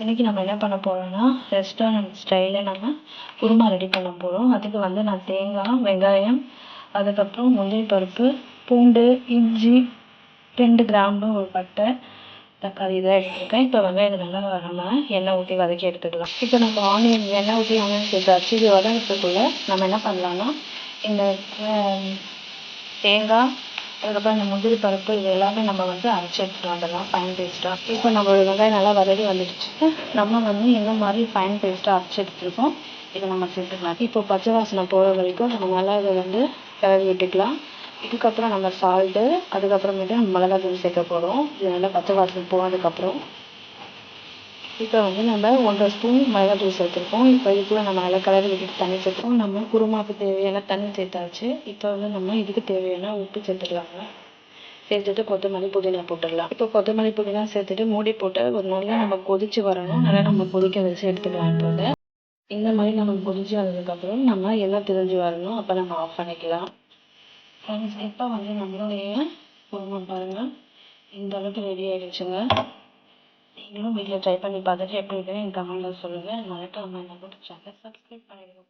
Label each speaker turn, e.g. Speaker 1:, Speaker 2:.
Speaker 1: இன்னைக்கு நம்ம என்ன பண்ண போறோம்னா ரெஸ்டாரண்ட் ஸ்டைலில் நம்ம குருமா ரெடி பண்ண போகிறோம். அதுக்கு வந்து நான் தேங்காய், வெங்காயம், அதுக்கப்புறம் முந்திரி பருப்பு, பூண்டு, இஞ்சி, 2 கிராம்பு, ஒரு பட்டை, தக்காளி இதெல்லாம் எடுத்துருக்கேன். இப்போ வெங்காயம் நல்லா நம்ம எண்ணெய் ஊற்றி வதக்கி எடுத்துக்கலாம். இப்போ நம்ம ஆனியன் எண்ணெய் ஊற்றி ஆனியன் சேர்த்தாச்சு. இது வதங்கிறதுக்குள்ள நம்ம என்ன பண்ணலாம்னா இந்த தேங்காய், அதுக்கப்புறம் இந்த முந்திரி பருப்பு இது எல்லாமே நம்ம வந்து அரைச்சி எடுத்துகிட்டு வந்துடலாம் ஃபைன் பேஸ்ட்டாக. இப்போ நம்மளோட வெங்காயம் நல்லா வதக்கி வந்துடுச்சு. நம்ம வந்து இந்த மாதிரி ஃபைன் பேஸ்ட்டாக அரைச்சி எடுத்துருக்கோம். இதை நம்ம சேர்த்துக்கலாம். இப்போ பச்சை வாசனை போகிற வரைக்கும் நம்ம நல்லா இதை வந்து கிளறி விட்டுக்கலாம். இதுக்கப்புறம் நம்ம சால்ட்டு, அதுக்கப்புறமேட்டு நம்ம மிளகாத்தூள் சேர்க்க போகிறோம். இது நல்லா பச்சை வாசனை போனதுக்கப்புறம் இப்போ வந்து நம்ம 1.5 ஸ்பூன் மிளகாத்தூள் சேர்த்துருக்கோம். இப்போ இதுக்குள்ளே நம்ம நல்லா கிளறி விட்டுட்டு தண்ணி சேர்த்துருக்கோம். நம்ம குருமாவுக்கு தேவையான தண்ணி சேர்த்தாச்சு. இப்போ வந்து நம்ம இதுக்கு தேவையான உப்பு சேர்த்துக்கலாங்க. சேர்த்துட்டு கொத்தமல்லி, புதினா போட்டுடலாம். இப்போ கொத்தமல்லி, புதினா சேர்த்துட்டு மூடி போட்டு ஒரு நல்லா நம்ம கொதிச்சு வரணும். நல்லா நம்ம கொதிக்க வச்சு எடுத்துக்கலாம். இப்போ இந்த மாதிரி நம்ம கொதிச்சு வந்ததுக்கப்புறம் நம்ம எண்ணெய் திரிஞ்சு வரணும். அப்போ நம்ம ஆஃப் பண்ணிக்கலாம். ஃப்ரெண்ட்ஸ், இப்போ வந்து நம்மளுடைய குருமா பாருங்கள் இந்த அளவுக்கு ரெடி ஆகிடுச்சுங்க. நீங்களும் வீட்டில் ட்ரை பண்ணி பார்த்துட்டு எப்படி இருக்குன்னு எனக்கு கமெண்ட்டில் சொல்லுங்கள். மறக்காம நம்ம சேனலை சப்ஸ்கிரைப் பண்ணிடுங்க.